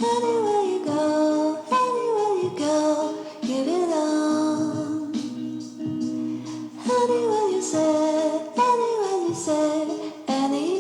Anywhere you go, you belong. Anywhere you say, anywhere.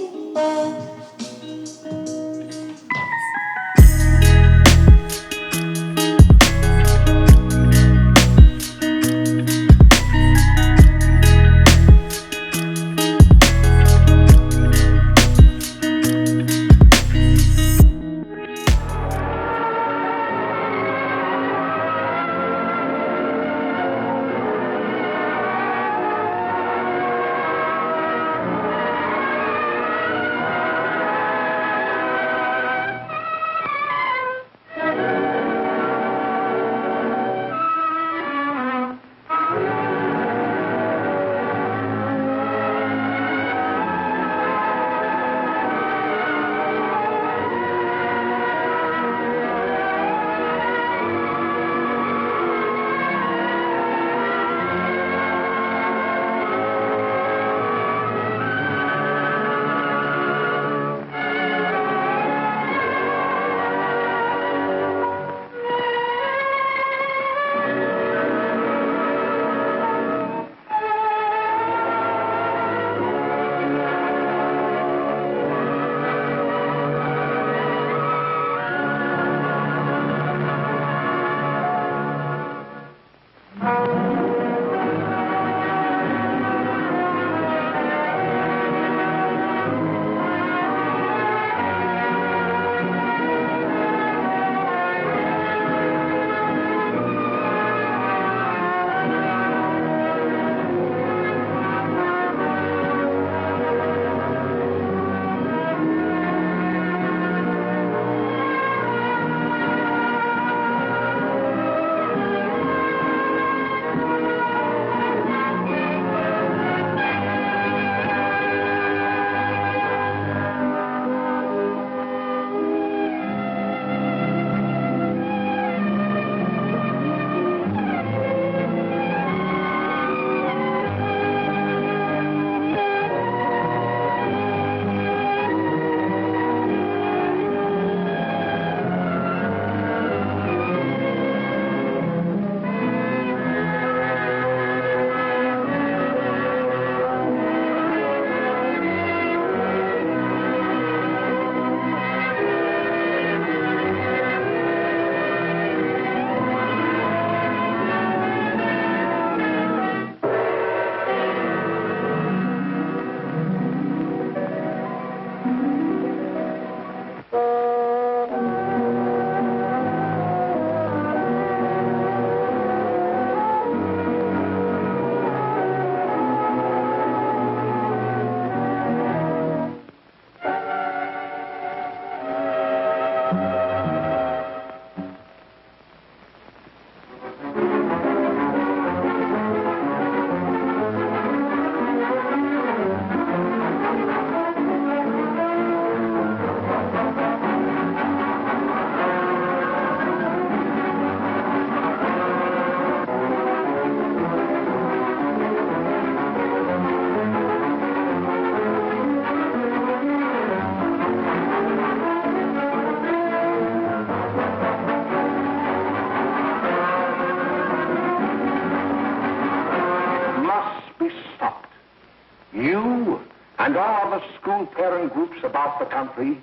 And all the school parent groups about the country,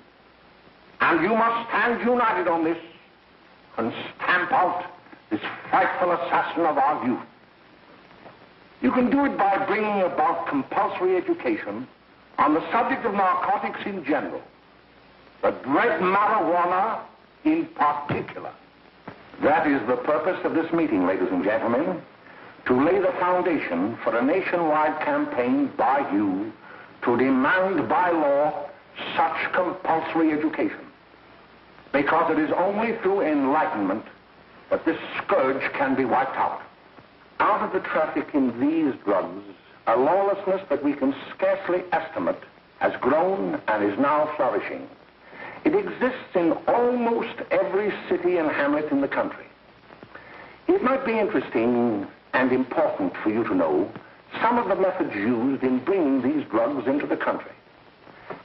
and you must stand united on this and stamp out this frightful assassin of our youth. You can do it by bringing about compulsory education on the subject of narcotics in general, the dread marijuana in particular. That is the purpose of this meeting, ladies and gentlemen, to lay the foundation for a nationwide campaign by you to demand by law such compulsory education. Because it is only through enlightenment that this scourge can be wiped out. Out of the traffic in these drugs, a lawlessness that we can scarcely estimate has grown and is now flourishing. It exists in almost every city and hamlet in the country. It might be interesting and important for you to know some of the methods used in bringing these drugs into the country,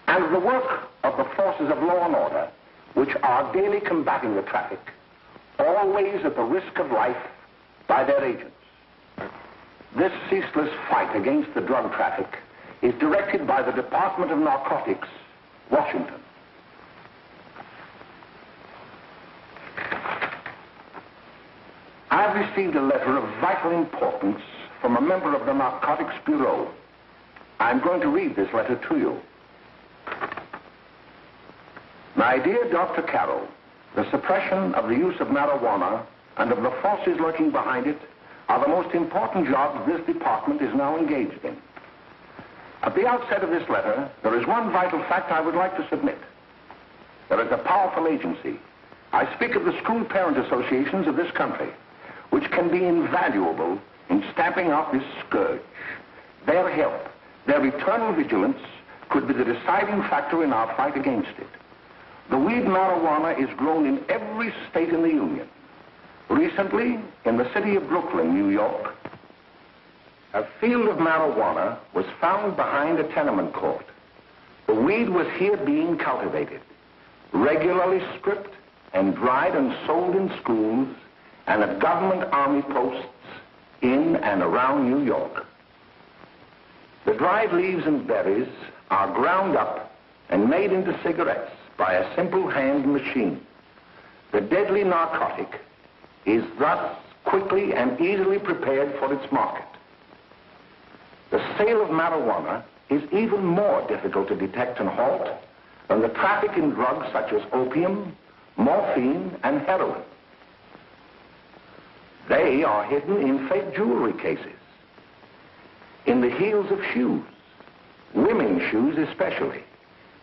and the work of the forces of law and order which are daily combating the traffic, always at the risk of life by their agents. This ceaseless fight against the drug traffic is directed by the Department of Narcotics, Washington. I've received a letter of vital importance from a member of the Narcotics Bureau. I'm going to read this letter to you. My dear Dr. Carroll, the suppression of the use of marijuana and of the forces lurking behind it are the most important jobs this department is now engaged in. At the outset of this letter, there is one vital fact I would like to submit. There is a powerful agency. I speak of the school parent associations of this country, which can be invaluable in stamping out this scourge. Their help, their eternal vigilance, could be the deciding factor in our fight against it. The weed marijuana is grown in every state in the Union. Recently, in the city of Brooklyn, New York, a field of marijuana was found behind a tenement court. The weed was here being cultivated, regularly stripped and dried and sold in schools and at government army posts in and around New York. The dried leaves and berries are ground up and made into cigarettes by a simple hand machine. The deadly narcotic is thus quickly and easily prepared for its market. The sale of marijuana is even more difficult to detect and halt than the traffic in drugs such as opium, morphine, and heroin. They are hidden in fake jewelry cases, in the heels of shoes, women's shoes especially,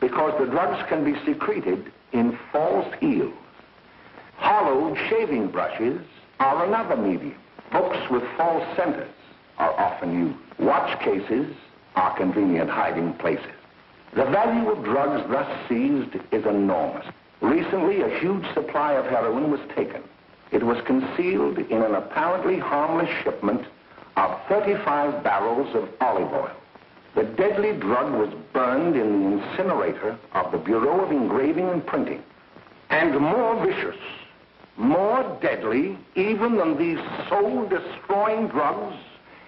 because the drugs can be secreted in false heels. Hollowed shaving brushes are another medium. Books with false centers are often used. Watch cases are convenient hiding places. The value of drugs thus seized is enormous. Recently, a huge supply of heroin was taken. It was concealed in an apparently harmless shipment of 35 barrels of olive oil. The deadly drug was burned in the incinerator of the Bureau of Engraving and Printing. And more vicious, more deadly, even than these soul-destroying drugs,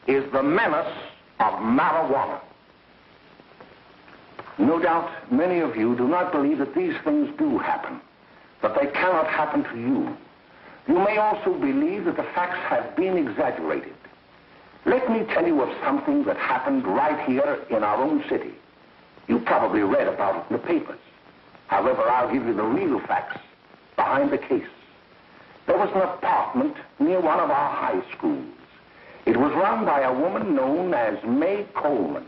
is the menace of marijuana. No doubt many of you do not believe that these things do happen, that they cannot happen to you. You may also believe that the facts have been exaggerated. Let me tell you of something that happened right here in our own city. You probably read about it in the papers. However, I'll give you the real facts behind the case. There was an apartment near one of our high schools. It was run by a woman known as McCollum.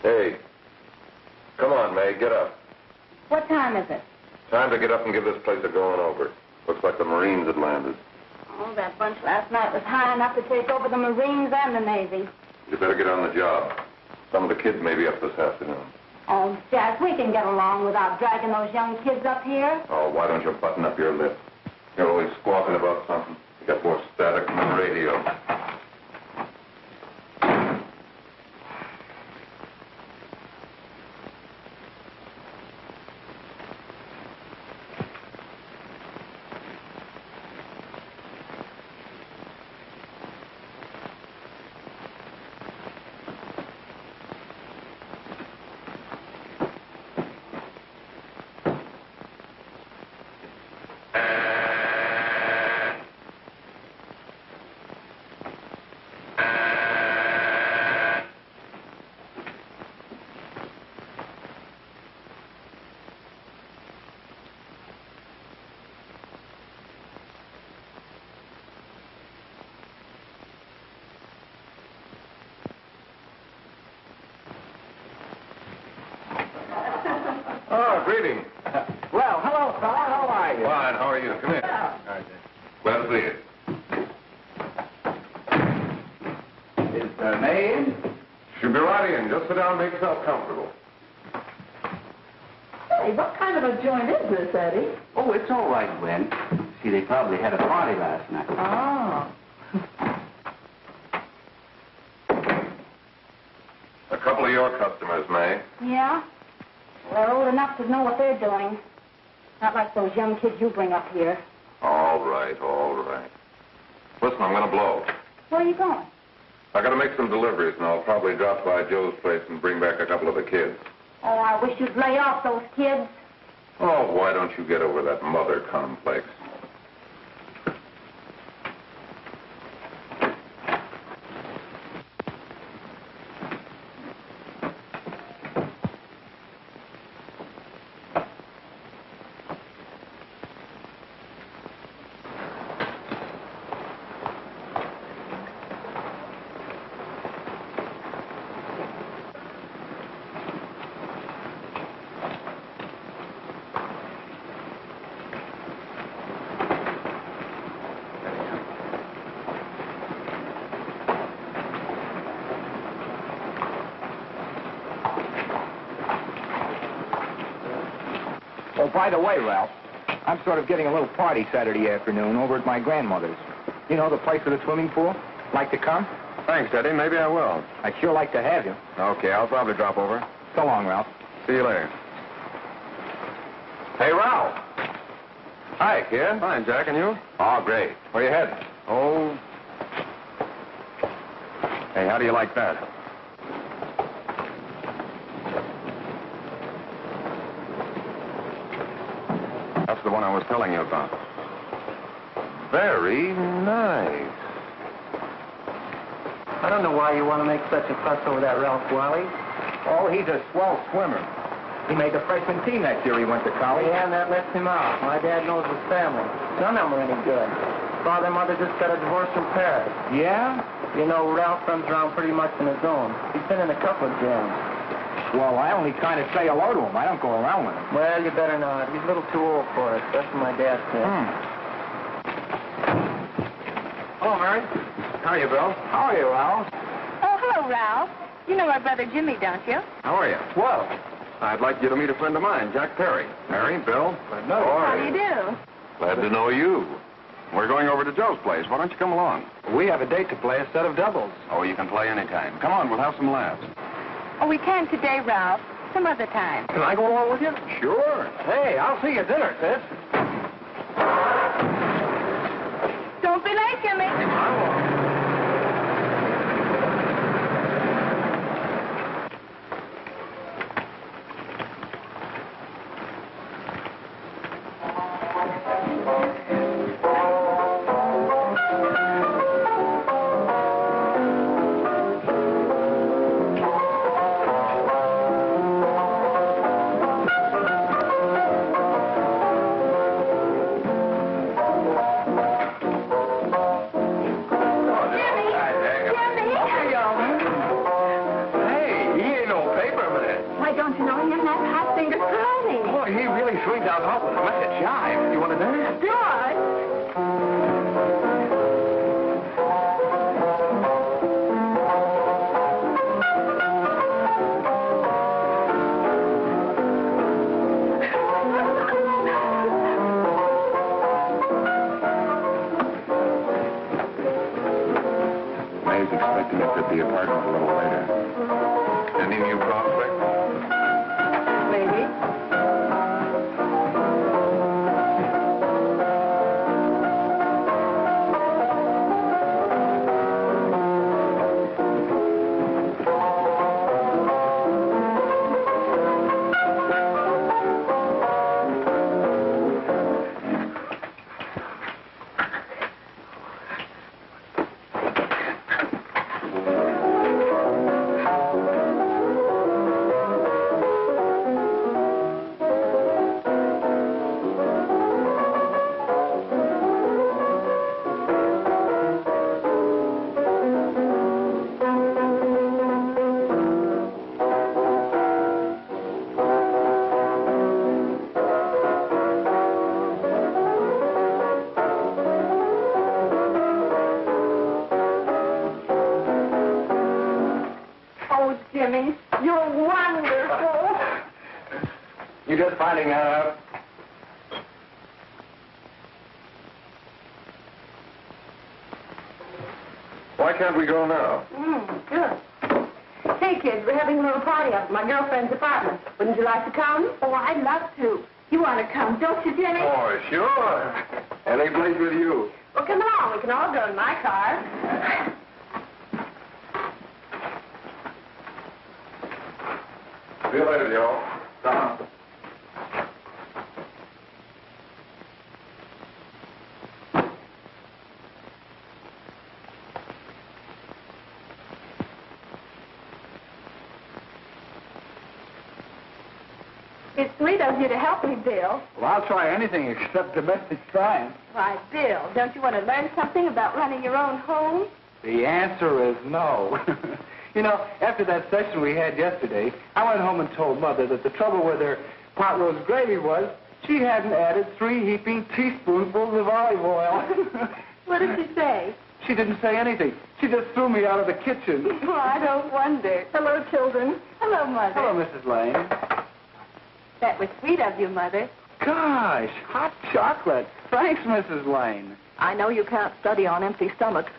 Hey, come on, May, get up. What time is it? Time to get up and give this place a going over. Looks like the Marines had landed. Oh, that bunch last night was high enough to take over the Marines and the Navy. You better get on the job. Some of the kids may be up this afternoon. Oh, Jack, we can get along without dragging those young kids up here. Oh, why don't you button up your lip? You're always squawking about something. You got more static than the radio. Oh, greetings. Well, hello, fella. How are you? Fine, how are you? Come in. Glad to see you. Is May in? right in. Just sit down and make yourself comfortable. Hey, what kind of a joint is this, Eddie? Oh, it's all right, Gwen. See, they probably had a party last night. Oh. A couple of your customers, May. Yeah? They're old enough to know what they're doing. Not like those young kids you bring up here. All right, all right. Listen, I'm going to blow. Where are you going? I got to make some deliveries, and I'll probably drop by Joe's place and bring back a couple of the kids. Oh, I wish you'd lay off those kids. Oh, why don't you get over that mother complex? Oh, by the way, Ralph, I'm sort of getting a little party Saturday afternoon over at my grandmother's. You know, the place with the swimming pool? Like to come? Thanks, Eddie. Maybe I will. I'd sure like to have you. Okay, I'll probably drop over. So long, Ralph. See you later. Hey, Ralph. Hi, kid. Fine, Jack, and you? Oh, great. Where you heading? Oh. Hey, how do you like that? That's the one I was telling you about. Very nice. I don't know why you want to make such a fuss over that Ralph Wally. Oh, he's a swell swimmer. He made the freshman team that year he went to college. Yeah, and that lets him out. My dad knows his family. None of them are any good. Father and mother just got a divorce from Paris. Yeah? You know, Ralph runs around pretty much on his own. He's been in a couple of jams. Well, I only kind of say hello to him. I don't go around with him. Well, you better not. He's a little too old for it. That's what my dad said. Hello, Mary. How are you, Bill? How are you, Ralph? Oh, hello, Ralph. You know my brother Jimmy, don't you? How are you? Well, I'd like you to meet a friend of mine, Jack Perry. Mary, Bill. How do you do? Glad to know you. We're going over to Joe's place. Why don't you come along? we have a date to play, a set of doubles. Oh, you can play anytime. Come on, we'll have some laughs. Oh, we can't today, Ralph. Some other time. Can I go along with you? Sure. Hey, I'll see you at dinner, sis. Don't be late, Jimmy. Lane. You're wonderful. You just finding that out? Why can't we go now? Good. Hey, kids, we're having a little party up at my girlfriend's apartment. Wouldn't you like to come? Oh, I'd love to. You want to come, don't you, Jenny? Oh, sure. Any place with you. Well, come along. We can all go in my car. See you later, Joe. Tom. It's sweet of you to help me, Bill. Well, I'll try anything except domestic crime. Why, Bill, don't you want to learn something about running your own home? The answer is no. You know, after that session we had yesterday, I went home and told Mother that the trouble with her pot roast gravy was she hadn't added 3 heaping teaspoonfuls of olive oil. What did she say? She didn't say anything. She just threw me out of the kitchen. Well, I don't wonder. Hello, children. Hello, Mother. Hello, Mrs. Lane. That was sweet of you, Mother. Gosh, hot chocolate. Thanks, Mrs. Lane. I know you can't study on empty stomachs.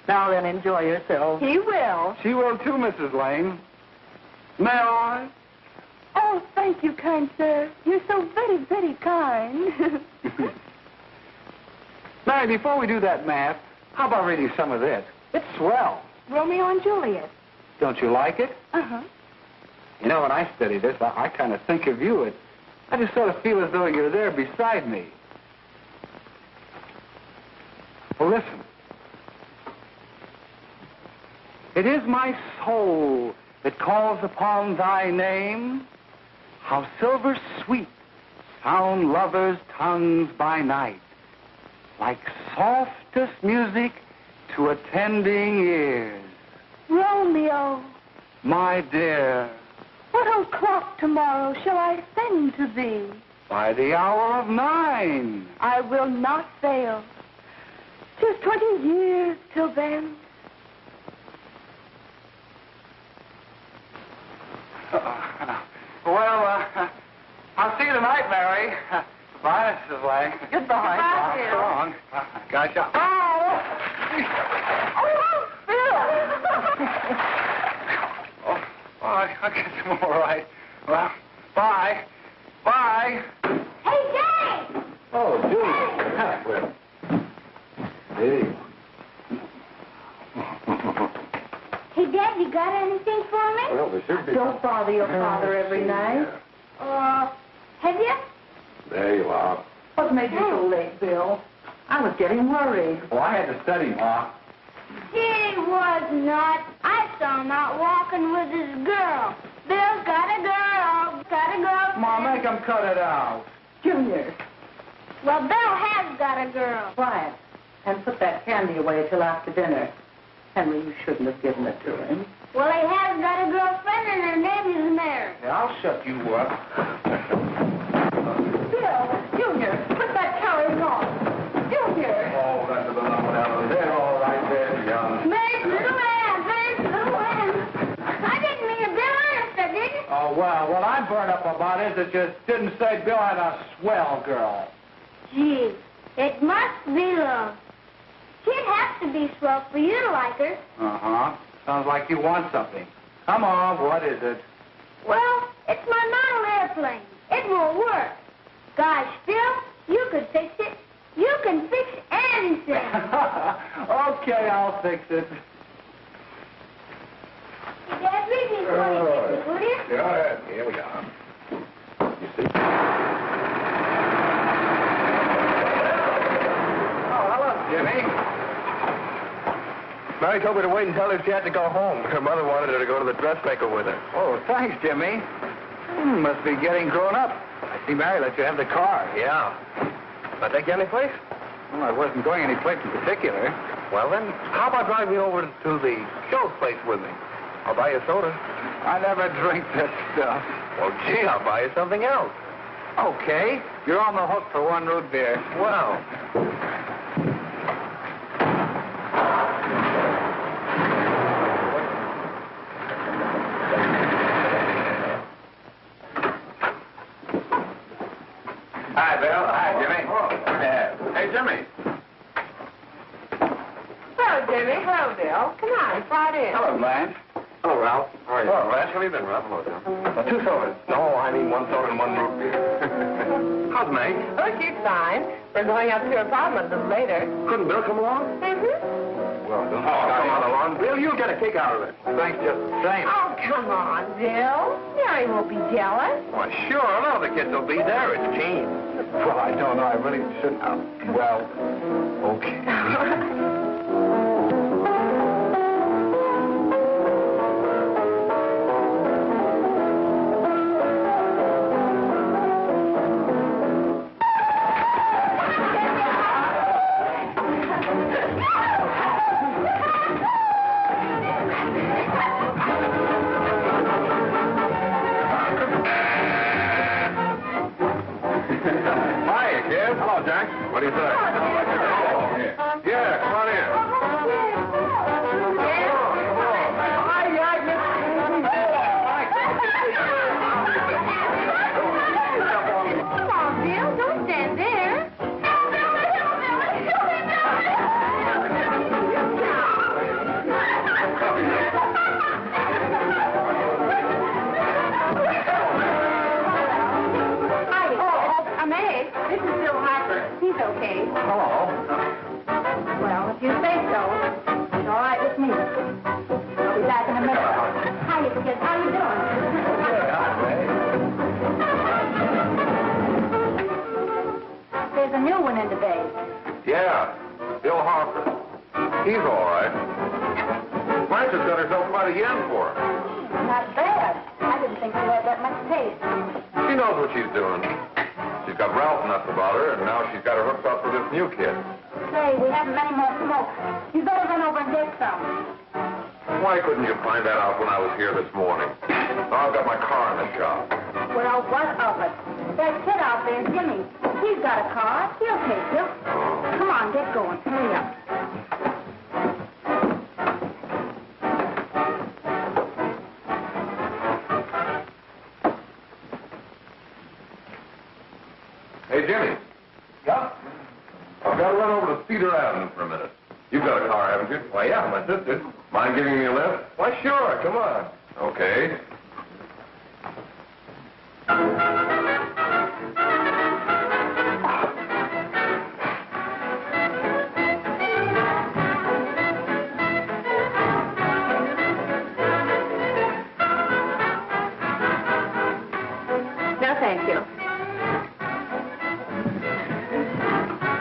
Now then, enjoy yourself. He will. She will too, Mrs. Lane. May I? Oh, thank you, kind sir. You're so very, very kind. Mary, before we do that math, how about reading some of this? It's swell. Romeo and Juliet. Don't you like it? Uh-huh. You know, when I study this, I kind of think of you. I just sort of feel as though you're there beside me. Well, listen. It is my soul that calls upon thy name. How silver sweet sound lovers' tongues by night, like softest music to attending ears. Romeo, My dear, what o'clock tomorrow shall I send to thee? by the hour of 9. I will not fail. 'Tis 20 years till then. I'll see you tonight, Mary. Goodbye, Mrs. Lang. Goodbye. Goodbye, Bill. So long. Gosh, I guess I'm all right. Well, bye. Bye. Hey, Jay! Oh, Julie. Hey. Hey, Dad, you got anything for me? Well, there should be. Don't bother your father every night. Have you? There you are. What made you so late, Bill? I was getting worried. Well, I had to study, Ma. He was not. I saw him out walking with his girl. Bill's got a girl. Got a girl. Ma, make him cut it out. Junior, Well, Bill has got a girl. quiet. And put that candy away till after dinner. Henry, you shouldn't have given it to him. Well, he has got a girlfriend, and her name is Mary. Yeah, I'll shut you up. Bill, Junior, put that carrying on. Junior. Oh, that's a little one. They're all right there, young. Mary's little man. Mary's little man. I didn't mean to Bill honest, I didn't. Oh, well, what I'm burned up about is it just didn't say Bill had a swell girl. Gee, it must be love. She'd have to be swell for you to like her. Uh-huh. Sounds like you want something. Come on, what is it? Well, it's my model airplane. It won't work. Gosh, Bill, you could fix it. You can fix anything. Okay, I'll fix it. Dad, read me 26, will you? Go ahead. Here we are. You see? Oh, hello, Jimmy. Mary told me to wait and tell her she had to go home. Her mother wanted her to go to the dressmaker with her. Oh, thanks, Jimmy. Must be getting grown up. I see Mary let you have the car. Yeah. I take you any place? Well, I wasn't going any place in particular. Well, then, how about driving me over to the show place with me? I'll buy you a soda. I never drink that stuff. Well, gee, I'll buy you something else. Okay. You're on the hook for one root beer. Well. right in. Hello, Blanche. Hello, Ralph. How are you? Hello, Blanche. How have you been, Ralph? Hello, Jim. 2 sodas. No, I mean 1 soda and 1 root beer. How's May? Oh, she's fine. We're going up to her apartment a little later. Couldn't Bill come along? Well, don't Come on along, Bill. You'll get a kick out of it. Thanks just the same. Oh, come on, Bill. Mary won't be jealous. Why, sure. All the kids will be there. It's team. Well, I don't know. I really shouldn't. Well, okay. Hiya, kid. Hello, Jack. What do you say? Yeah, come on in. Come on, Bill. Don't stand there. This is Bill Harper. He's okay. Hello. Well, if you say so, it's all right with me. I'll be back in a minute. Hiya, kids. How you doing? There's a new one in the bay. Yeah, Bill Harper. He's all right. Blanche has got herself quite a yen for him. Not bad. I didn't think she had that much taste. She knows what she's doing. She's got Ralph nuts about her, and now she's got her hooked up for this new kid. Say, we haven't many more smoke. You better run over and get some. Why couldn't you find that out when I was here this morning? Now I've got my car in the shop. Well, what of it? That kid out there, Jimmy, he's got a car. He'll take you. Come on, get going. Hurry up. Hey, Jimmy. Yeah? I've got to run over to Cedar Avenue for a minute. You've got a car, haven't you? Why, yeah, my sister. Mind giving me a lift? Why, sure. Come on. Okay. No, thank you.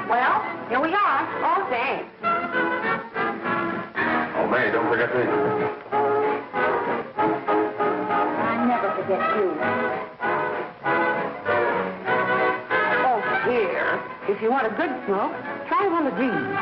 Well, here we are. Oh, thanks. Oh, May, don't forget me. I never forget you. Oh, here. If you want a good smoke, try one of these.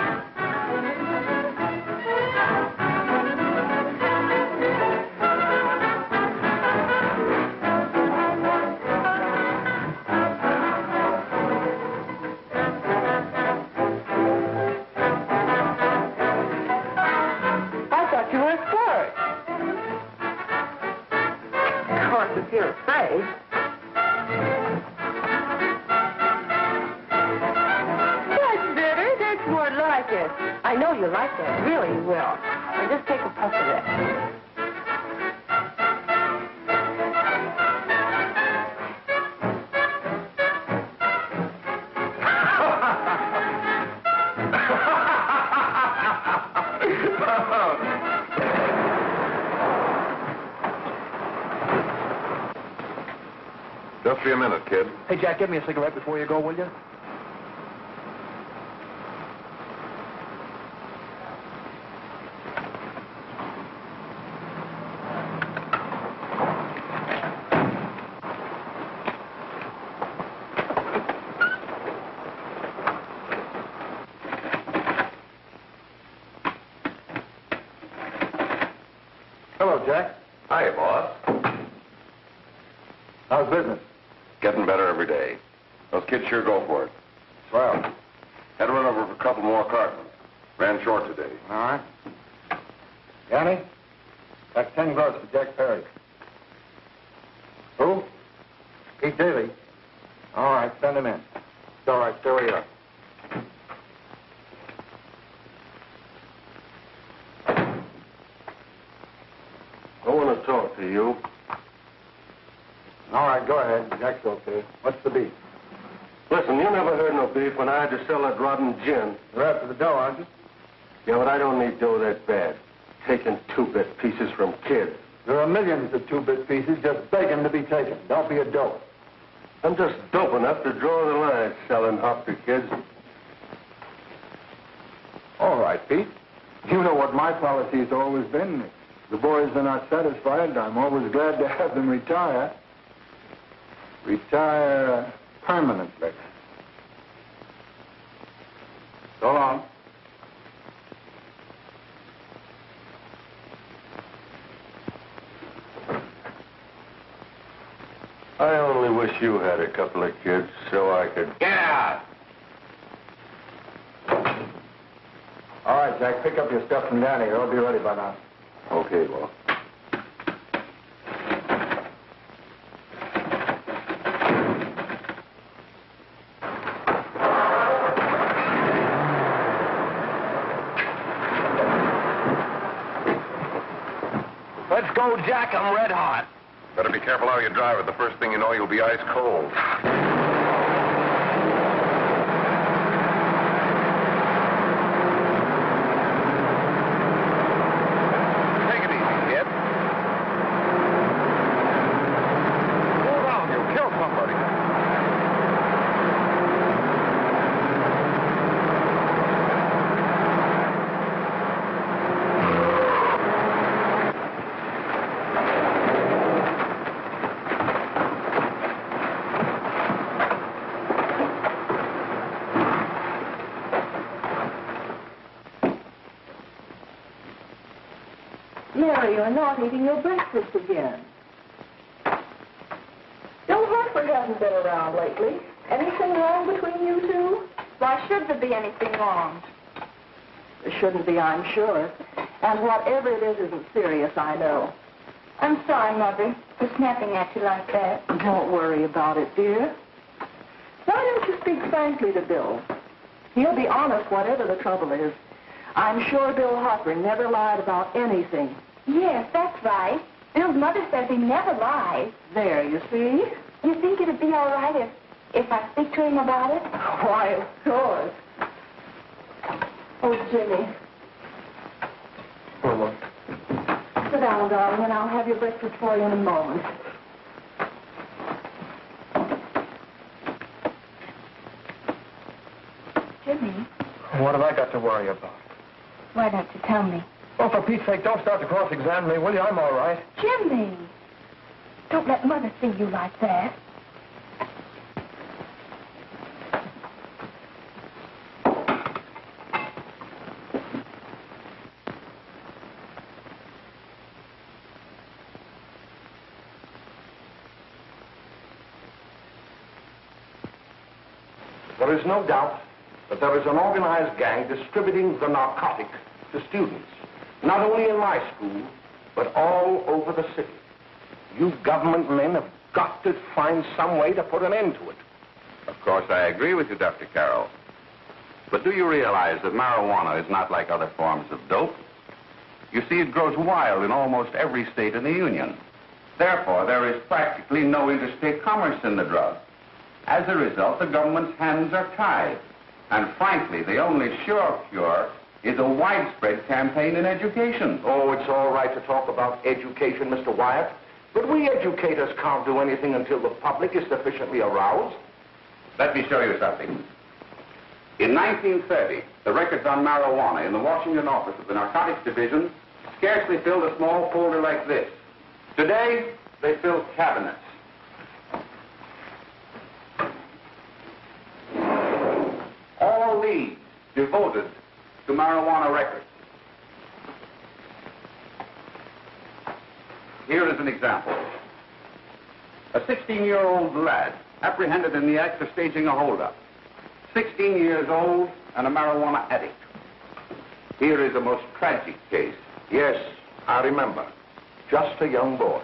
I thought you were a flirt. Of course, if you're afraid. That's better. That's more like it. I know you like that. Really, you will. Now just take a puff of it. Just be a minute, kid. Hey, Jack, give me a cigarette before you go, will you? Hello, Jack. Hi, boss. How's business? Getting better every day. Those kids sure go for it. Swell. Had to run over for a couple more cartons. Ran short today. All right. Yanni, that's 10 gross for Jack Perry. Who? Pete Daly. All right, send him in. It's all right, stay where you are. talk to you. All right, go ahead. Jack's okay. What's the beef? Listen, you never heard no beef when I had to sell that rotten gin. You're after the dough, aren't you? Yeah, but I don't need dough that bad. Taking two-bit pieces from kids. There are millions of two-bit pieces just begging to be taken. Don't be a dope. I'm just dope enough to draw the line selling hop to kids. All right, Pete. You know what my policy's always been. If the boys are not satisfied, I'm always glad to have them retire. Retire permanently. So long. I only wish you had a couple of kids so I could... Get out! All right, Jack, pick up your stuff from down here. I'll be ready by now. Okay, well. Let's go, Jack. I'm red hot. Better be careful how you drive it. The first thing you know, you'll be ice cold. Take it easy, kid. Slow down, you'll kill somebody. Mary, you're not eating your breakfast again. Bill Hartford hasn't been around lately. Anything wrong between you two? Why should there be anything wrong? There shouldn't be, I'm sure. And whatever it is isn't serious, I know. I'm sorry, Mother, for snapping at you like that. Don't worry about it, dear. Why don't you speak frankly to Bill? He'll be honest whatever the trouble is. I'm sure Bill Hartford never lied about anything. Yes, that's right. Bill's mother says he never lies. There, you see? You think it'd be all right if I speak to him about it? Why, of course. Oh, Jimmy. Sit down, darling, and I'll have your breakfast for you in a moment. Jimmy, What have I got to worry about? why don't you tell me? Oh, for Pete's sake, don't start to cross-examine me, will you? I'm all right. Jimmy, don't let Mother see you like that. There is no doubt that there is an organized gang distributing the narcotic to students, not only in my school, but all over the city. You government men have got to find some way to put an end to it. Of course, I agree with you, Dr. Carroll. But do you realize that marijuana is not like other forms of dope? You see, it grows wild in almost every state in the Union. Therefore, there is practically no interstate commerce in the drug. As a result, the government's hands are tied. And frankly, the only sure cure is a widespread campaign in education. Oh, it's all right to talk about education, Mr. Wyatt, but we educators can't do anything until the public is sufficiently aroused. Let me show you something. In 1930, the records on marijuana in the Washington office of the Narcotics Division scarcely filled a small folder like this. Today, they fill cabinets. All these devoted to marijuana records. Here is an example. A 16-year-old lad apprehended in the act of staging a holdup. 16 years old and a marijuana addict. Here is a most tragic case. Yes, I remember. Just a young boy.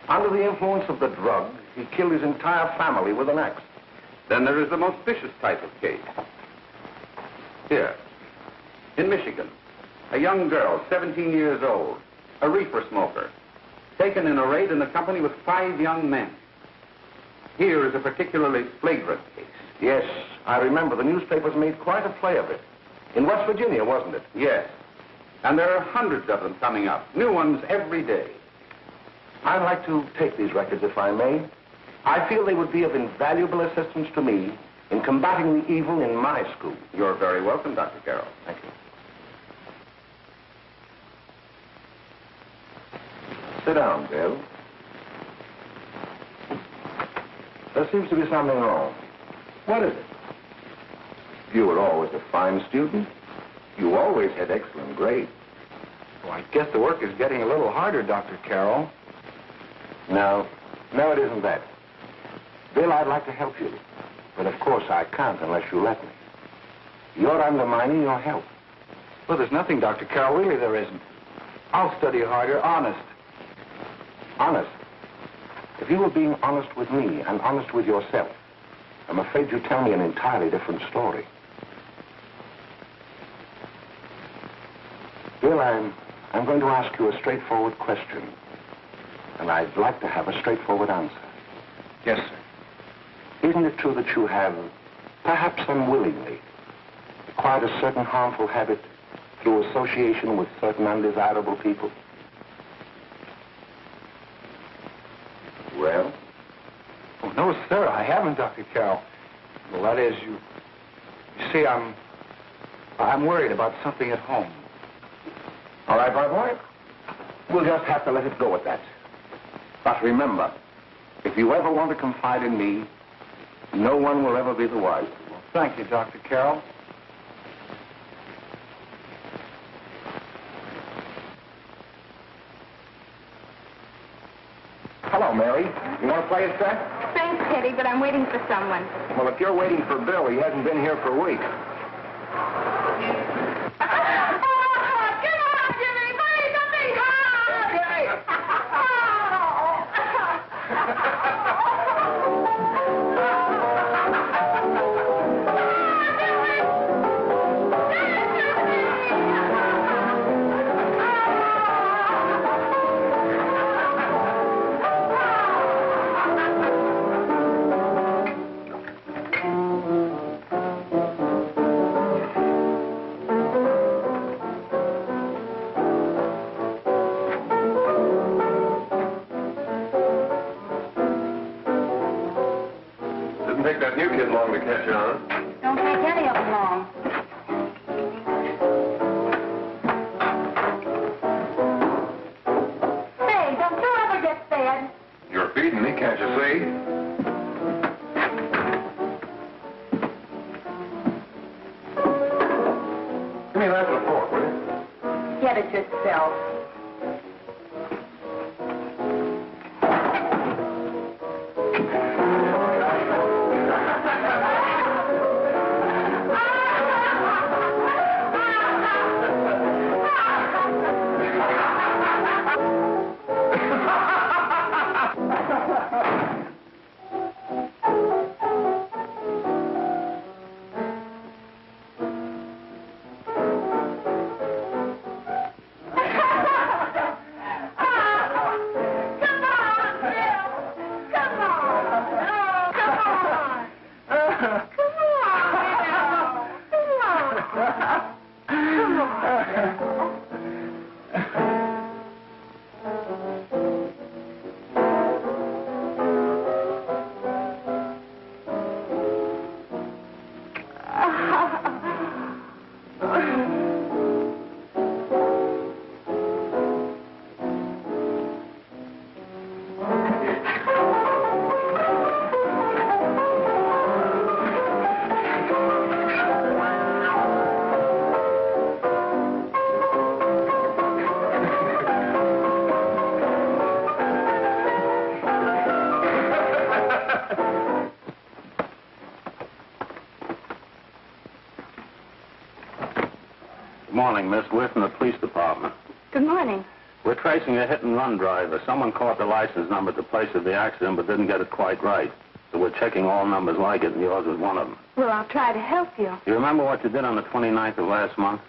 Under the influence of the drug, he killed his entire family with an axe. Then there is the most vicious type of case. Here, in Michigan, a young girl, 17 years old, a reefer smoker, taken in a raid in the company with 5 young men. Here is a particularly flagrant case. Yes, I remember. The newspapers made quite a play of it. In West Virginia, wasn't it? Yes. And there are hundreds of them coming up, new ones every day. I'd like to take these records, if I may. I feel they would be of invaluable assistance to me in combating the evil in my school. You're very welcome, Dr. Carroll. Thank you. Sit down, Bill. There seems to be something wrong. What is it? You were always a fine student. You always had excellent grades. Well, I guess the work is getting a little harder, Dr. Carroll. No, it isn't that. Bill, I'd like to help you. But of course I can't unless you let me. You're undermining your health. Well, there's nothing, Dr. Carroll. Really, there isn't. I'll study harder, honest. Honest? If you were being honest with me and honest with yourself, I'm afraid you'd tell me an entirely different story. Bill, I'm going to ask you a straightforward question. And I'd like to have a straightforward answer. Yes, sir. Isn't it true that you have, perhaps unwillingly, acquired a certain harmful habit through association with certain undesirable people? Well? Oh, no, sir, I haven't, Dr. Carroll. Well, that is, you see, I'm worried about something at home. All right, my boy. We'll just have to let it go at that. But remember, if you ever want to confide in me, no one will ever be the wiser. Well, thank you, Dr. Carroll. Hello, Mary. You want to play a set? Thanks, Teddy, but I'm waiting for someone. Well, if you're waiting for Bill, he hasn't been here for weeks. Didn't take that new kid long to catch on. Don't take any of them long. Say, don't you ever get fed? You're feeding me, can't you see? Give me that and a fork, will you? Get it yourself. Good morning, Miss. We're from the police department. Good morning. We're tracing a hit-and-run driver. Someone caught the license number at the place of the accident but didn't get it quite right. So we're checking all numbers like it, and yours was one of them. Well, I'll try to help you. You remember what you did on the 29th of last month?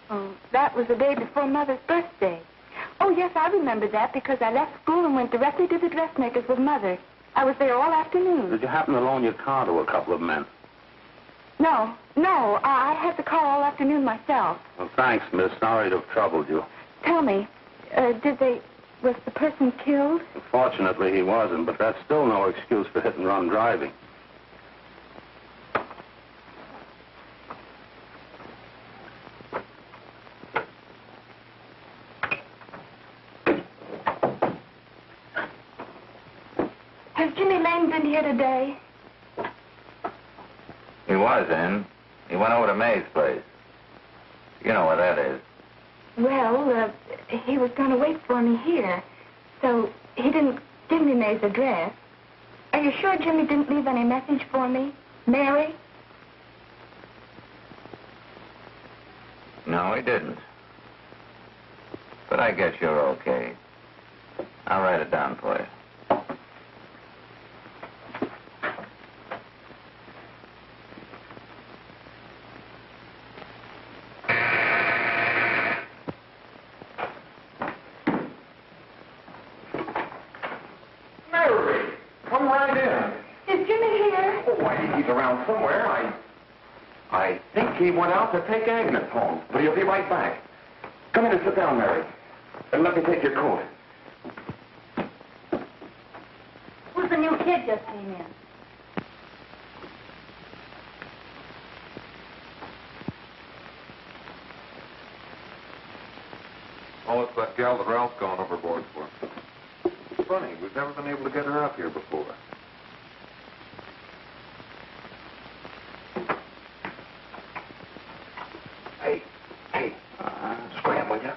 Oh, that was the day before Mother's birthday. Oh, yes, I remember that because I left school and went directly to the dressmaker's with Mother. I was there all afternoon. Did you happen to loan your car to a couple of men? No, I had the car all afternoon myself. Well, thanks, miss. Sorry to have troubled you. Tell me, was the person killed? Fortunately, he wasn't, but that's still no excuse for hit-and-run driving. Has Jimmy Lane been here today? He was in. He went over to May's place. You know where that is. Well, he was going to wait for me here, so he didn't give me May's address. Are you sure Jimmy didn't leave any message for me? Mary? No, he didn't. But I guess you're okay. I'll write it down for you. Come right in. Is Jimmy here? Oh, why, he's around somewhere. I think he went out to take Agnes home, but he'll be right back. Come in and sit down, Mary. And let me take your coat. Who's the new kid just came in? Oh, it's that gal that Ralph's gone overboard for. Funny, we've never been able to get her up here before. Hey, scram, will you?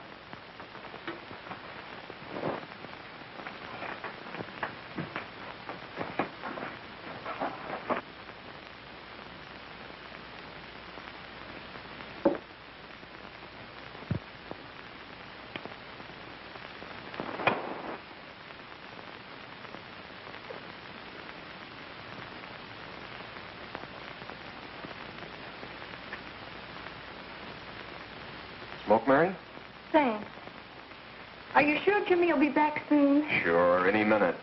Smoke, Mary? Thanks. Are you sure Jimmy will be back soon? Sure, any minute.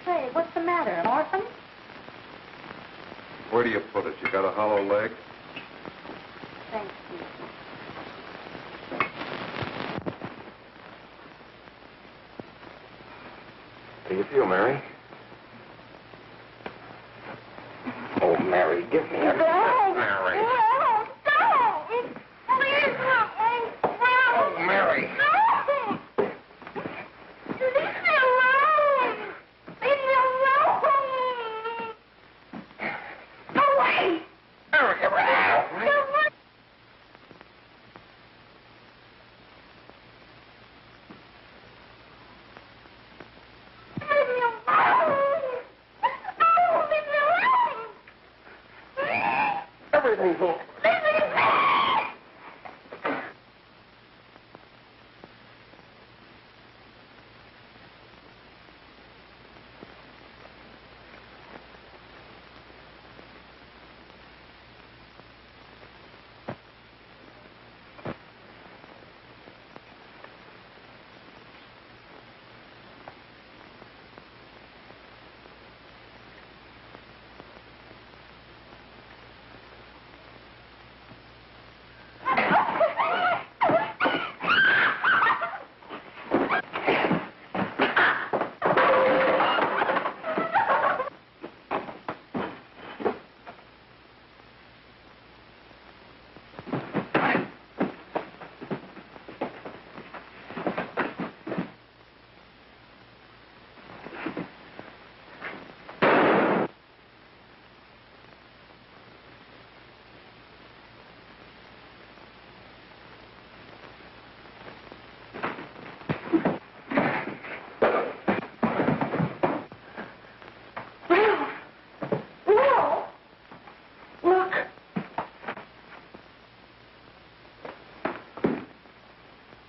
Say, what's the matter, an orphan? Where do you put it? You got a hollow leg? Thank you. How do you feel, Mary? Oh, Mary, give me a... Mary. No, don't! Please, no! Oh, Mary. No! Leave me alone! Leave me alone! Go away! Mary, get out. Go away! Leave me alone! Oh, leave me alone!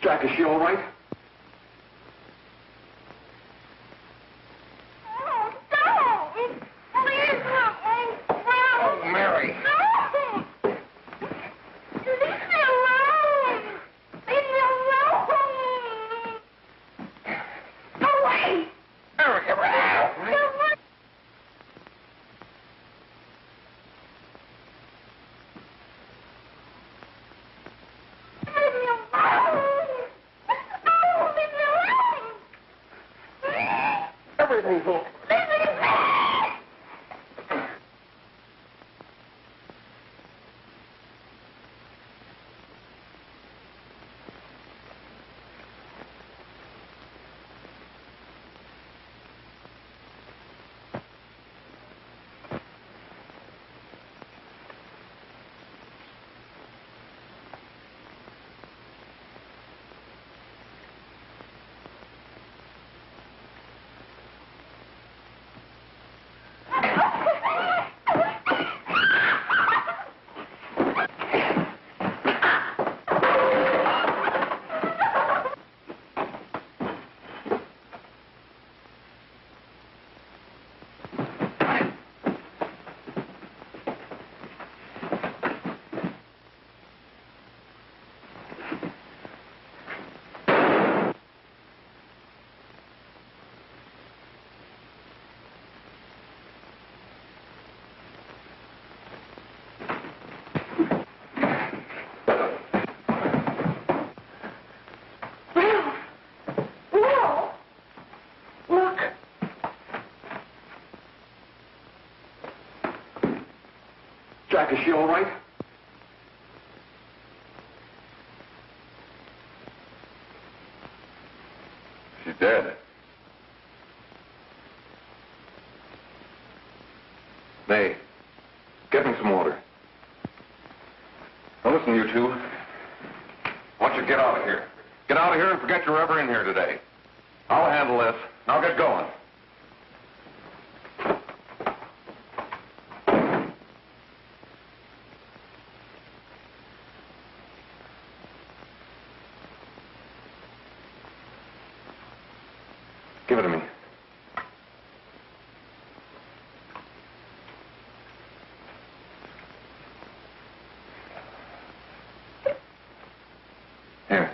Jack, is she all right? Oh, Mary. Everything's all... Jack, is she all right? She's dead. May, get me some water. Now listen, you two. I want you to get out of here. Get out of here and forget you're ever in here today. I'll handle this. Now get going. Give it to me. Here.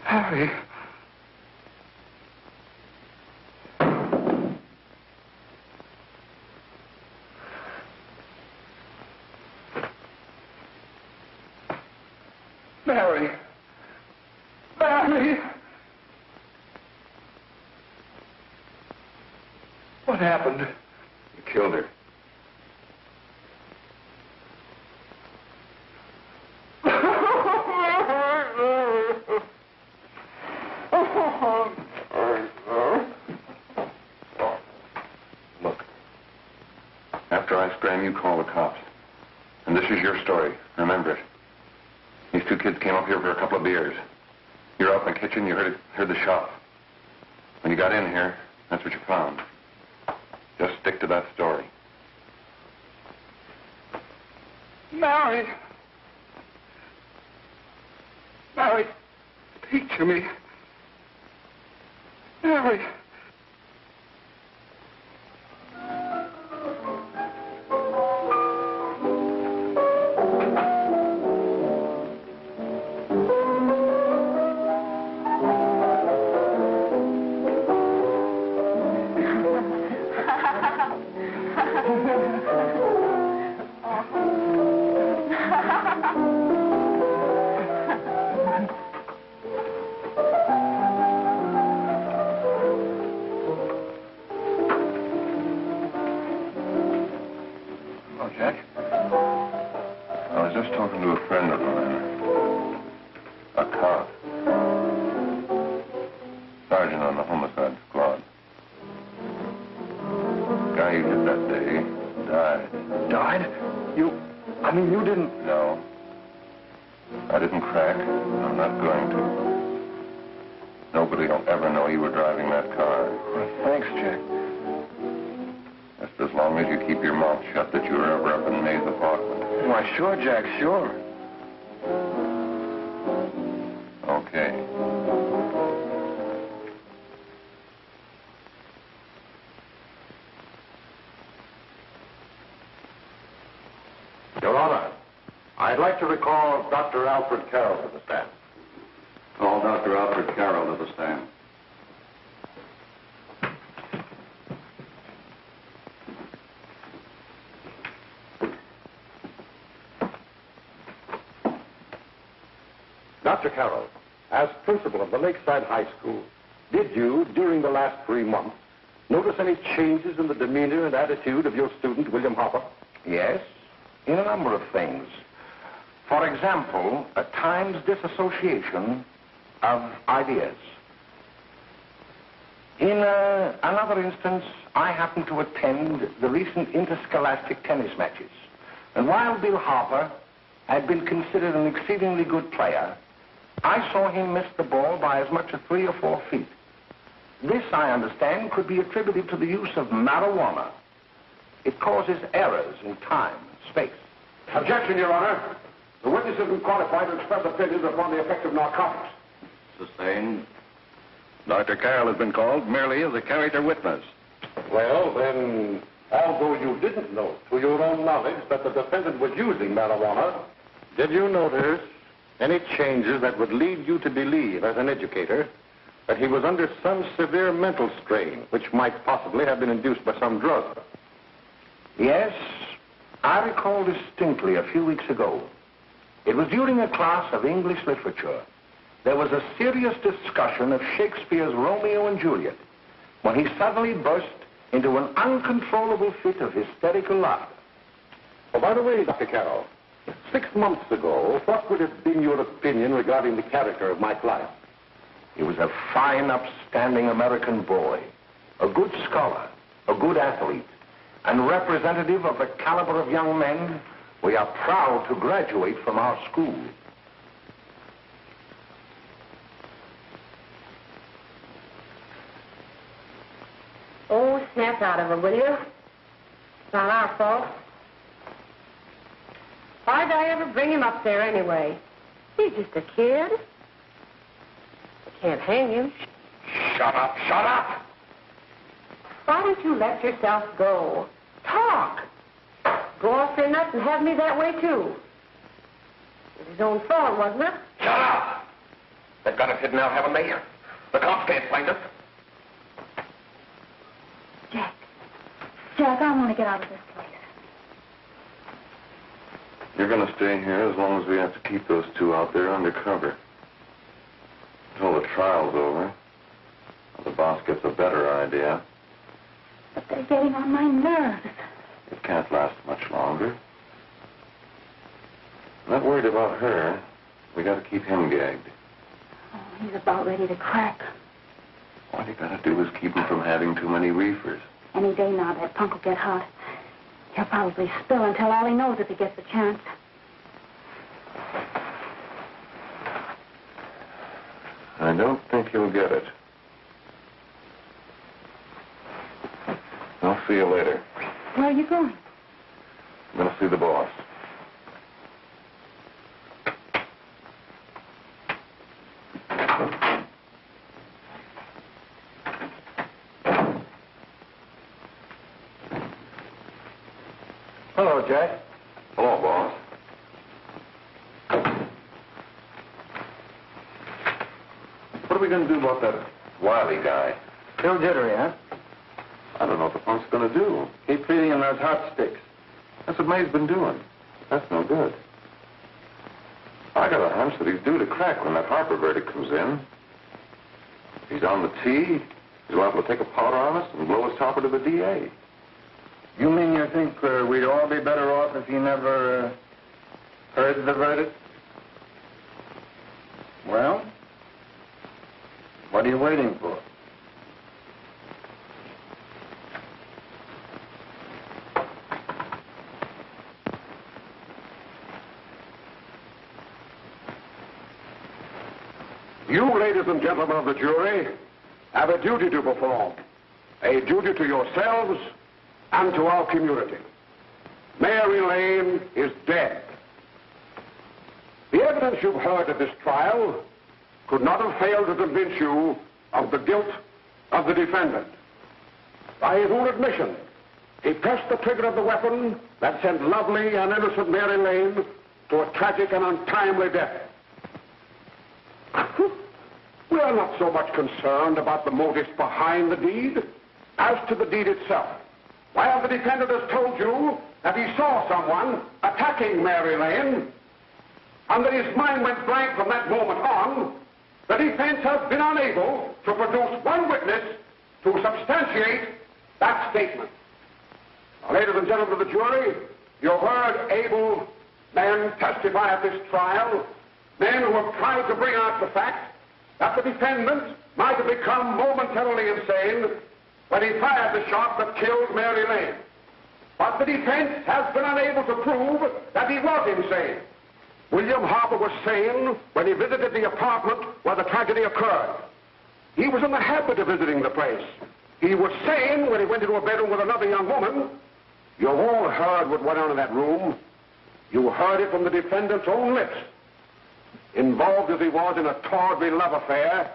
Harry. Mary. Mary. What happened? You killed her. Look. After I scram, you call the cops. And this is your story. Remember it. These two kids came up here for a couple of beers. You're out in the kitchen, you heard the shot. When you got in here, that's what you found. Just stick to that story. Mary. Mary, speak to me. Mary. Nobody will ever know you were driving that car. Well, thanks, Jack. Just as long as you keep your mouth shut that you were ever up in May's apartment. Why, sure, Jack, sure. Okay. Your Honor, I'd like to recall Dr. Alfred Carroll to the stand. Call Dr. Alfred Carroll to the stand. Dr. Carroll, as principal of the Lakeside High School, did you, during the last 3 months, notice any changes in the demeanor and attitude of your student, William Hopper? Yes, in a number of things. For example, at times disassociation of ideas. In another instance, I happened to attend the recent interscholastic tennis matches. And while Bill Hopper had been considered an exceedingly good player, I saw him miss the ball by as much as 3 or 4 feet. This, I understand, could be attributed to the use of marijuana. It causes errors in time and space. Objection, Your Honor. The witness has been qualified to express opinions upon the effect of narcotics. Sustained. Dr. Carroll has been called merely as a character witness. Well, then, although you didn't know to your own knowledge that the defendant was using marijuana, did you notice any changes that would lead you to believe, as an educator, that he was under some severe mental strain, which might possibly have been induced by some drug? Yes, I recall distinctly a few weeks ago. It was during a class of English literature. There was a serious discussion of Shakespeare's Romeo and Juliet, when he suddenly burst into an uncontrollable fit of hysterical laughter. Oh, by the way, Dr. Carroll, 6 months ago, what would have been your opinion regarding the character of my client? He was a fine, upstanding American boy, a good scholar, a good athlete, and representative of the caliber of young men we are proud to graduate from our school. Oh, snap out of it, will you? It's not our fault. Why'd I ever bring him up there anyway? He's just a kid. I can't hang him. Shut up, shut up! Why don't you let yourself go? Talk. Go off your nuts and have me that way, too. It was his own fault, wasn't it? Shut up! They've got us hidden out, haven't they? The cops can't find us. Jack, I want to get out of this place. You're going to stay here as long as we have to keep those two out there undercover. Until the trial's over. The boss gets a better idea. But they're getting on my nerves. It can't last much longer. I'm not worried about her. We got to keep him gagged. Oh, he's about ready to crack. All you got to do is keep him from having too many reefers. Any day now, that punk will get hot. He'll probably spill and tell all he knows if he gets a chance. I don't think he'll get it. I'll see you later. Where are you going? I'm going to see the boss. Hello, Jack. Hello, boss. What are we going to do about that Wiley guy? Still jittery, huh? I don't know what the punk's going to do. Keep feeding him those hot sticks. That's what May's been doing. That's no good. I got a hunch that he's due to crack when that Harper verdict comes in. If he's on the tee, he's liable to take a powder on us and blow his topper to the DA. You mean you think we'd all be better off if he never heard the verdict? Well, what are you waiting for? You, ladies ladies and gentlemen of the jury, have a duty to perform. A duty to yourselves and to our community. Mary Lane is dead. The evidence you've heard at this trial could not have failed to convince you of the guilt of the defendant. By his own admission, he pressed the trigger of the weapon that sent lovely and innocent Mary Lane to a tragic and untimely death. We are not so much concerned about the motives behind the deed as to the deed itself. While the defendant has told you that he saw someone attacking Mary Lane and that his mind went blank from that moment on, the defense has been unable to produce one witness to substantiate that statement. Now, ladies and gentlemen of the jury, you heard able men testify at this trial, men who have tried to bring out the fact that the defendant might have become momentarily insane when he fired the shot that killed Mary Lane. But the defense has been unable to prove that he was insane. William Harper was sane when he visited the apartment where the tragedy occurred. He was in the habit of visiting the place. He was sane when he went into a bedroom with another young woman. You've all heard what went on in that room. You heard it from the defendant's own lips. Involved as he was in a tawdry love affair,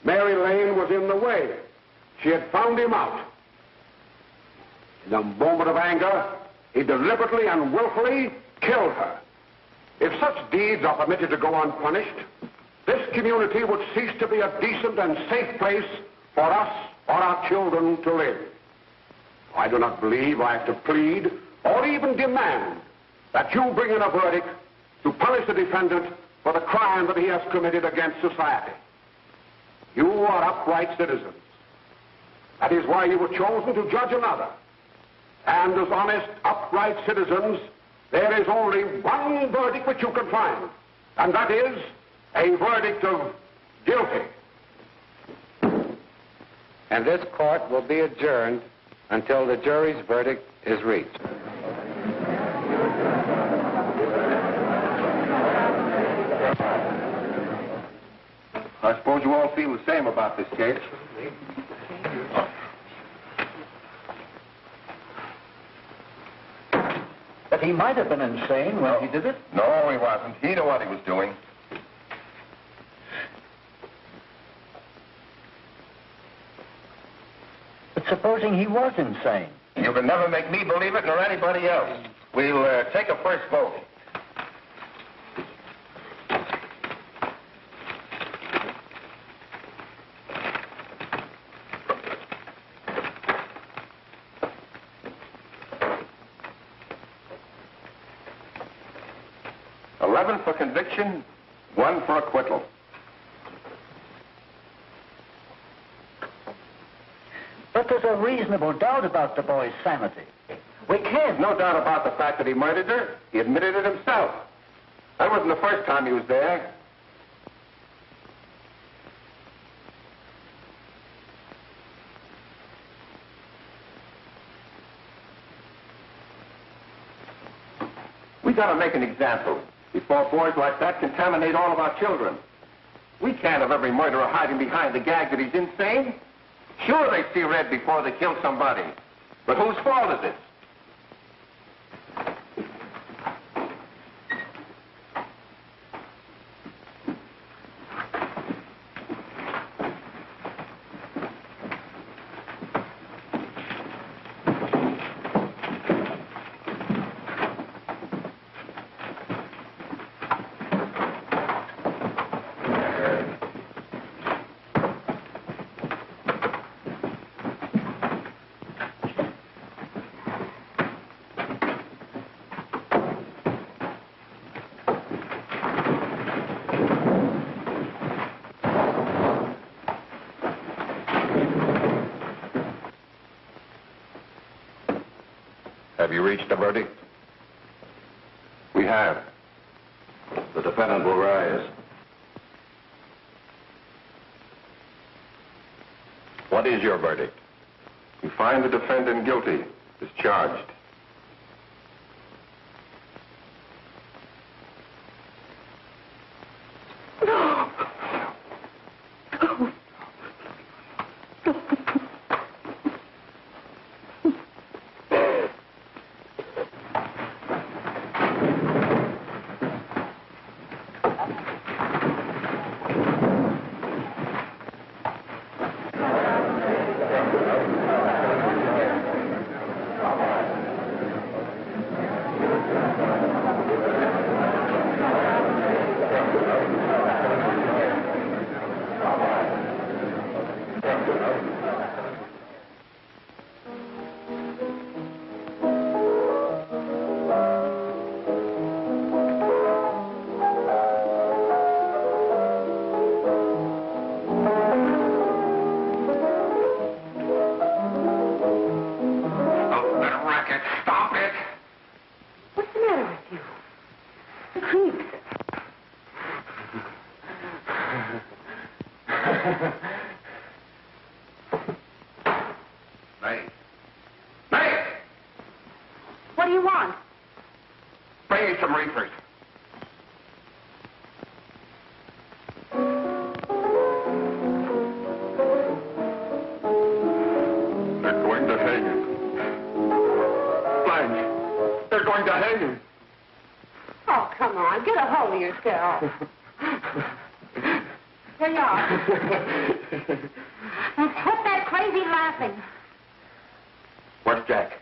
Mary Lane was in the way. She had found him out. In a moment of anger, he deliberately and willfully killed her. If such deeds are permitted to go unpunished, this community would cease to be a decent and safe place for us or our children to live. I do not believe I have to plead or even demand that you bring in a verdict to punish the defendant for the crime that he has committed against society. You are upright citizens. That is why you were chosen to judge another. And as honest, upright citizens, there is only one verdict which you can find, and that is a verdict of guilty. And this court will be adjourned until the jury's verdict is reached. I suppose you all feel the same about this case. But he might have been insane when he did it. No, he wasn't. He knew what he was doing. But supposing he was insane? You can never make me believe it, nor anybody else. We'll take a first vote. For conviction, 1 for acquittal. But there's a reasonable doubt about the boy's sanity. We can't. No doubt about the fact that he murdered her. He admitted it himself. That wasn't the first time he was there. We gotta make an example before boys like that contaminate all of our children. We can't have every murderer hiding behind the gag that he's insane. Sure, they see red before they kill somebody. But whose fault is it? Have you reached a verdict? We have. The defendant will rise. What is your verdict? We find the defendant guilty, discharged. May. May! What do you want? Bring me some reefers. They're going to hang him. Blanche, they're going to hang him. Oh, come on. Get a hold of yourself. Here you are. And quit that crazy laughing. Where's Jack?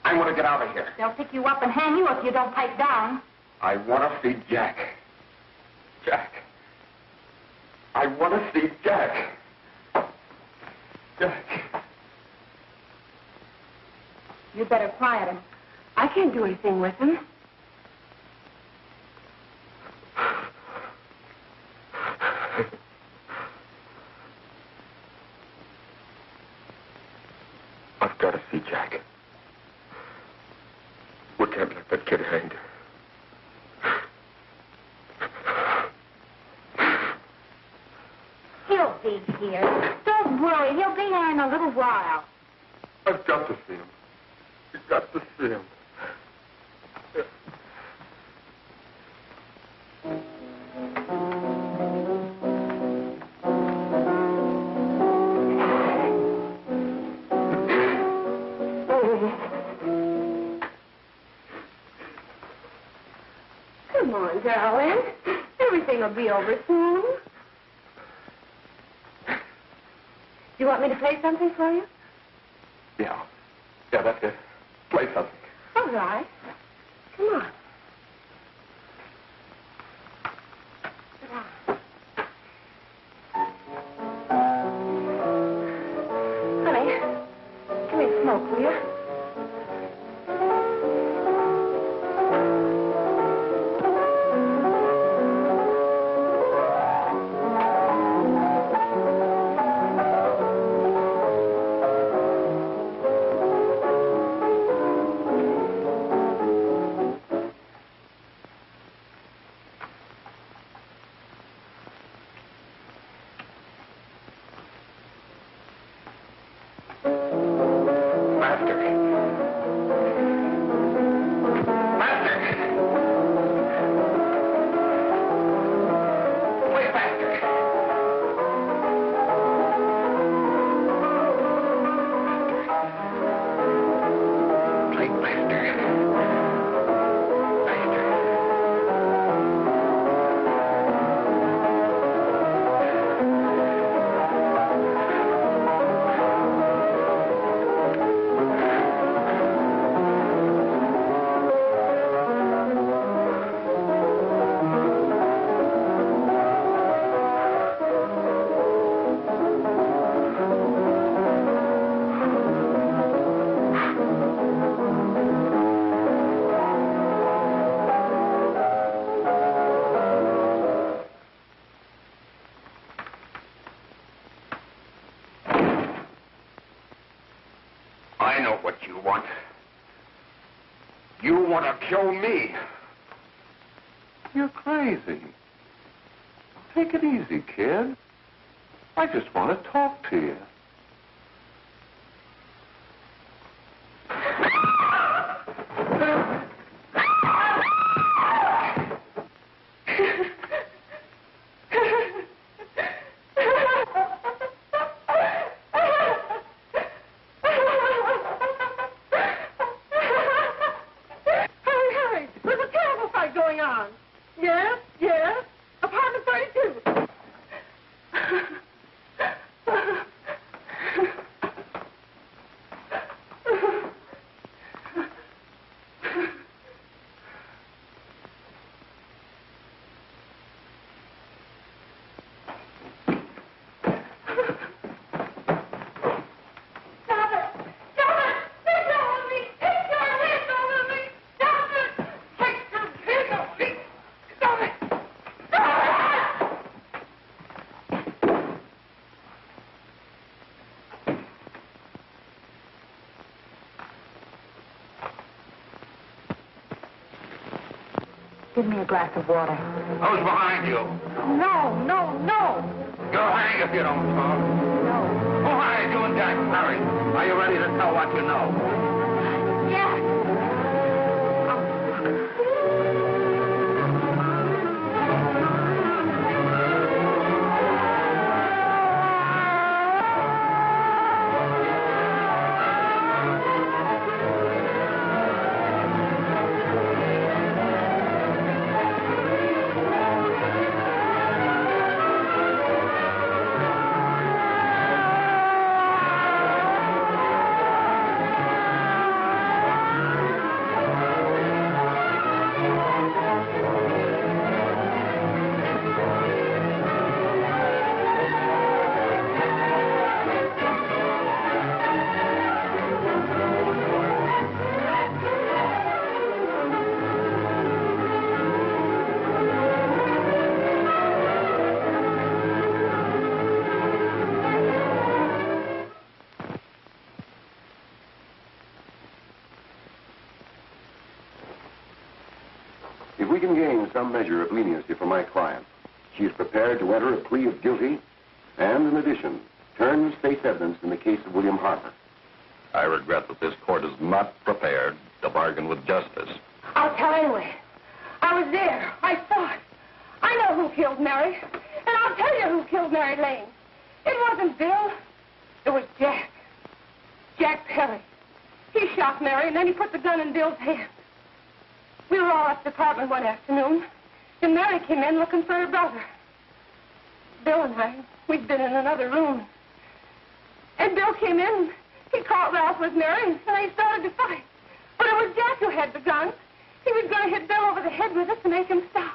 I want to get out of here. They'll pick you up and hang you if you don't pipe down. I want to see Jack. Jack. I want to see Jack. Jack. You better quiet him. I can't do anything with him. I've got to see Jack. We can't let that kid hang. He'll be here. Don't worry. He'll be here in a little while. I've got to see him. You've got to see him. Come on, darling. Everything will be over soon. Do you want me to play something for you? Yeah. Yeah, that's it. Play something. All right. Come on. Honey, give me a smoke, will you? I know what you want. You want to kill me. You're crazy. Take it easy, kid. I just want to talk to you. Give me a glass of water. Who's behind you? No, no, no. You'll hang if you don't talk. No. Who hired you and Jack? Hurry. Are you ready to tell what you know? Jack. If we can gain some measure of leniency for my client, she is prepared to enter a plea of guilty and, in addition, turn the state's evidence in the case of William Harper. I regret that this court is not prepared to bargain with justice. I'll tell anyway. I was there. I saw it. I know who killed Mary. And I'll tell you who killed Mary Lane. It wasn't Bill. It was Jack. Jack Perry. He shot Mary, and then he put the gun in Bill's hand. We were all at the apartment one afternoon, and Mary came in looking for her brother. Bill and I, we'd been in another room. And Bill came in, he called Ralph with Mary, and they started to fight. But it was Jack who had the gun. He was going to hit Bill over the head with it to make him stop.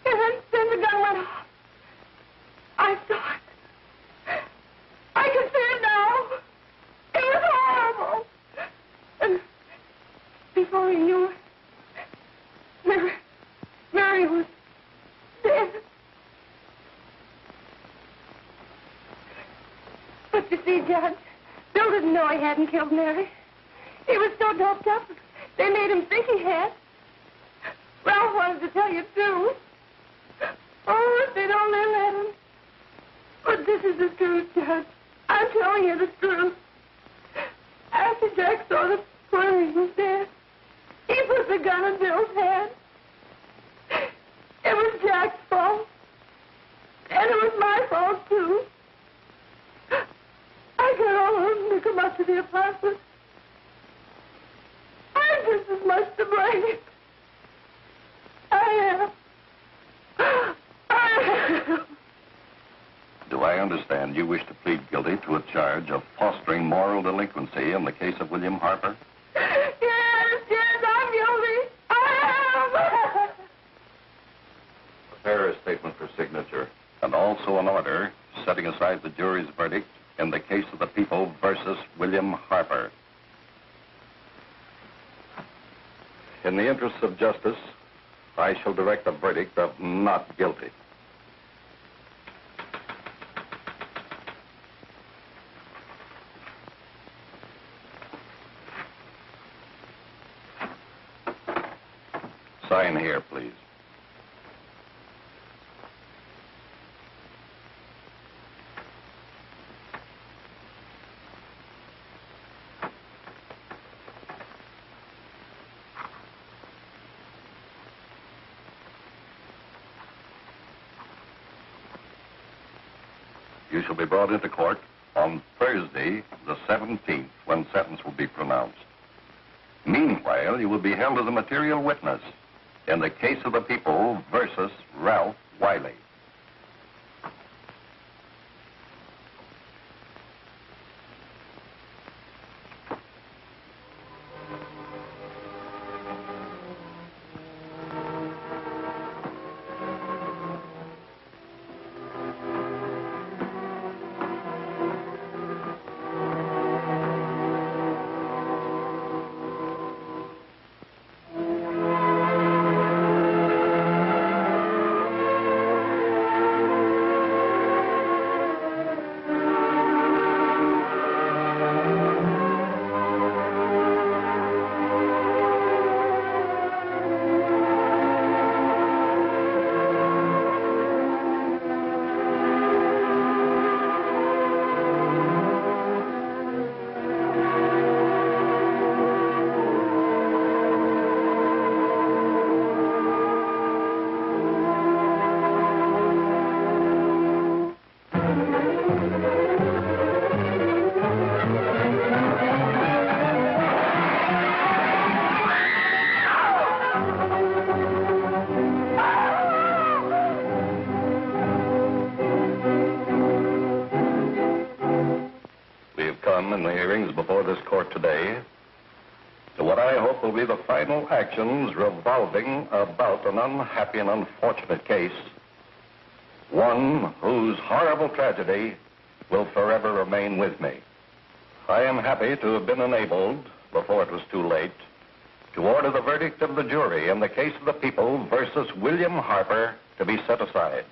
And then the gun went off. I saw it. I can see it now. It was horrible. And before he knew it, Mary was dead. But you see, Judge, Bill didn't know he hadn't killed Mary. He was so doped up, they made him think he had. Ralph wanted to tell you, too. Oh, if they'd only let him. But this is the truth, Judge. I'm telling you the truth. After Jack saw the poor he was dead, he put the gun in Bill's hand. It was Jack's fault. And it was my fault, too. I got all of them to come up to the apartment. I'm just as much to blame. I am. Do I understand you wish to plead guilty to a charge of fostering moral delinquency in the case of William Harper? Yes, I'm guilty. I am. Prepare a statement for signature, and also an order setting aside the jury's verdict in the case of the people versus William Harper. In the interests of justice, I shall direct a verdict of not guilty. Sign here, please. You shall be brought into court on Thursday, the 17th, when sentence will be pronounced. Meanwhile, you will be held as a material witness in the case of the people versus Ralph Wiley. come in the hearings before this court today to what I hope will be the final actions revolving about an unhappy and unfortunate case, one whose horrible tragedy will forever remain with me. I am happy to have been enabled, before it was too late, to order the verdict of the jury in the case of the people versus William Harper to be set aside.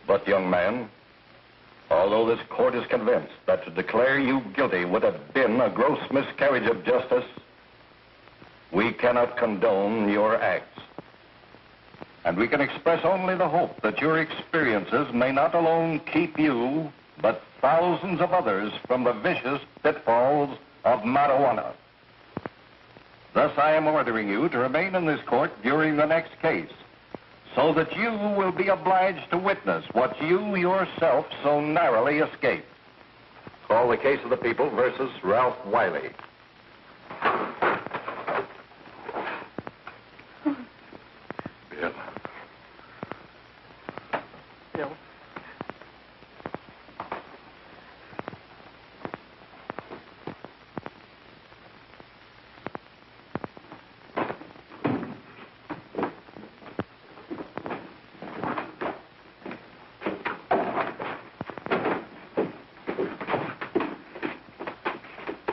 But, young man, although this court is convinced that to declare you guilty would have been a gross miscarriage of justice, we cannot condone your acts. And we can express only the hope that your experiences may not alone keep you, but thousands of others from the vicious pitfalls of marijuana. Thus, I am ordering you to remain in this court during the next case, so that you will be obliged to witness what you yourself so narrowly escaped. Call the case of the people versus Ralph Wiley. Bill. Bill.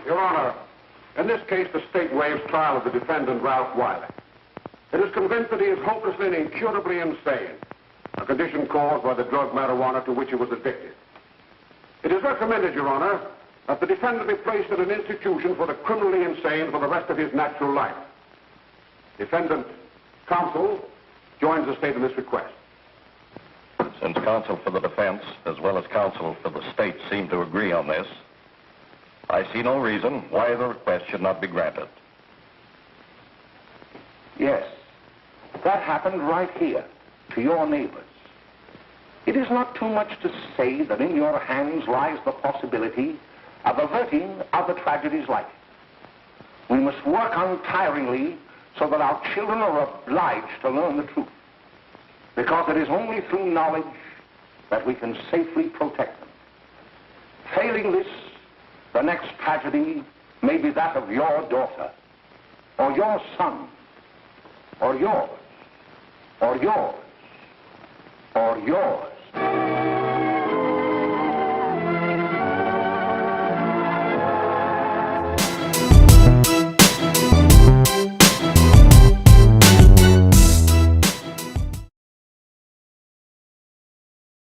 Your Honor, in this case, the state waives trial of the defendant, Ralph Wiley. It is convinced that he is hopelessly and incurably insane, a condition caused by the drug marijuana to which he was addicted. It is recommended, Your Honor, that the defendant be placed in an institution for the criminally insane for the rest of his natural life. Defendant counsel joins the state in this request. Since counsel for the defense, as well as counsel for the state, seem to agree on this, I see no reason why the request should not be granted. Yes, that happened right here, to your neighbors. It is not too much to say that in your hands lies the possibility of averting other tragedies like it. We must work untiringly so that our children are obliged to learn the truth, because it is only through knowledge that we can safely protect them. Failing this, the next tragedy may be that of your daughter, or your son, or yours, or yours, or yours.